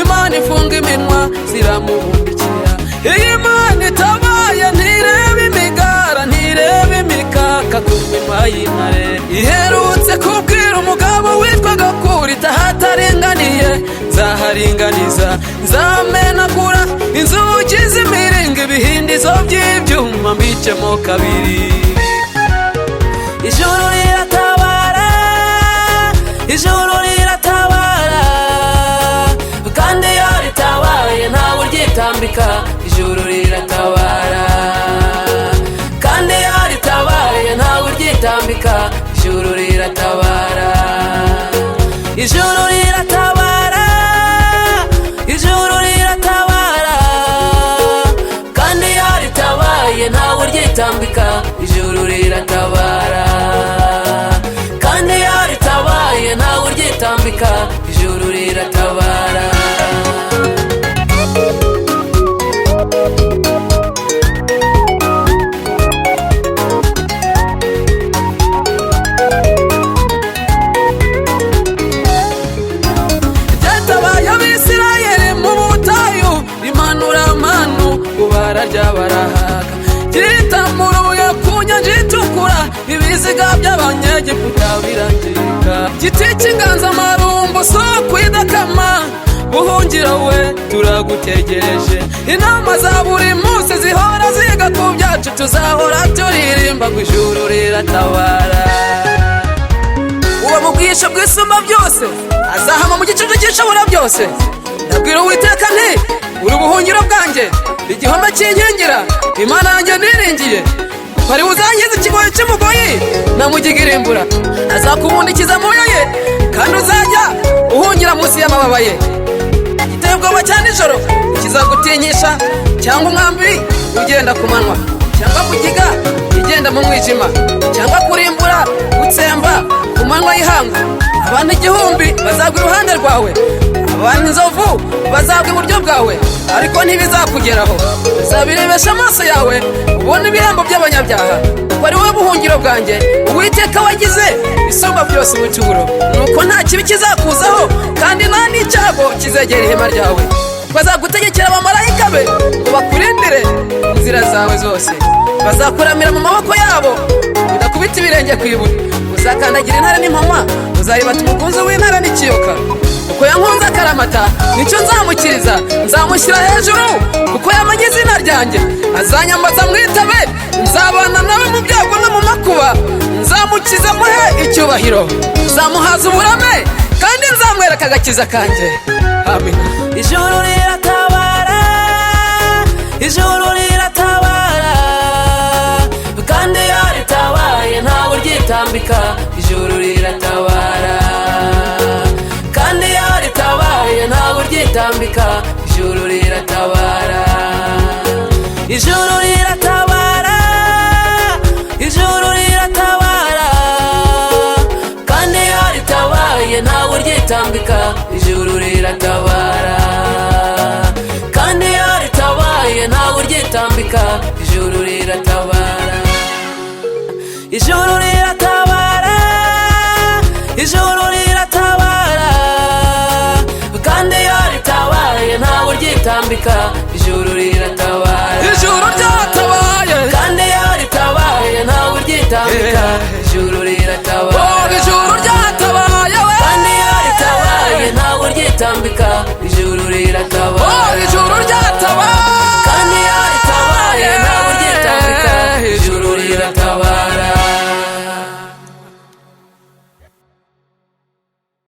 Imana ifunga iminwa ziramubumbikira. Iyo Imana itabaye ntireba imigara, ntireba imikaka ku minwa y'intare. Iherutse kubwira umugabo witwaga Kurita, hataringaniye nzaharinganiza, nzamenagura inzugi z'imiringa, ibihindizo by'ibyuma mbicemo kabiri. Ijuru riratabara, ijuru riratabara, kandi iyo ritabaye ntawe uryitambika. Ijuru riratabara, kandi iyo ritabaye ntawe uryitambika. Ijuru riratabara, ijuru riratabara, ijuru riratabara, kandi iyo ritabaye ntawe uryitambika. Ijuru riratabara, kandi iyo ritabaye ntawe uryitambika. Ijuru riratabara. Byatabaye Abisirayeli mu butayu, rimanura amanu ubararya barahaga. Gitamuruye ku nyanja itukura, ibiziga by'Abanyegiputa birangirika. Giti cy'inganzamarumbu soko idakama, buhungiro we turagutegereje. Inama za buri munsi zihora ziga ku byacu, tuzahora turirimba ngo ijuru riratabara. Uba mu bwisho bw'isumba byose, azahama mu gicucu cy'ishobora byose. Ndabwira Uwiteka nti uri ubuhungiro bwanjye, igihome cy'inkingira, Imana yanjye niringiye. Kwari uzangiza ikigoyi cy'umugoyi namugigirimbura, azakubundikiza mu ye, kandi uzajya uhungira munsi y'amababa ye. Giteye ubwoba cya nijoro kizagutinyisha, cyangwa umwambi ugenda ku manywa, cyangwa mugiga igenda mu mwijima, cyangwa kurimbura gutsemba ku manywa y'ihangu. Abantu 1000 bazagwa iruhande rwawe, abantu inzovu bazagwa iburyo bwawe, ariko ntibizakugeraho. Uzabirebesha amaso yawe ubona ibihembo by'abanyabyaha, kuko ari wowe buhungiro bwanjye, Uwiteka wagize isumba byose ubuturo. Nuko nta kibi kizakuzaho, kandi nta n'icyago kizegera ihema ryawe. Bazagutegekera abamarayika be ngo bakurindire inzira zawe zose. Bazakuramira mu maboko yabo, udakubita ibirenge ku ibuye. Uzakandagira intare n'impoma, uzaribata umukunzi w'intare n'ikiyoka. Kuko yankunze akaramata nicyo nzamukiriza, nzamushyira hejuru kuko yamenye izina ryanjye. Azanyambaza mwitabe, nzabana nawe mu byago no mu makuba. Nzamukiza muhe icyubahiro, nzamuhaza uburame, kandi nzamwereka agakiza kanjye. Amen. Ijuru riratabara, ijuru riratabara, kandi iyo ritabaye ntawe uryitambika. Ijuru riratabara, kandi iyo ritabaye ntawe uryitambika. Ijuru riratabara, ijuru riratabara, ijuru riratabara, kandi iyo ritabaye ntawe uryitambika. Ijuru riratabara, kandi iyo ritabaye ntawe uryitambika. Ijuru riratabara, ijuru riratabara, ijuru riratabara, kandi iyo ritabaye ntawe uryitambika. Ijuru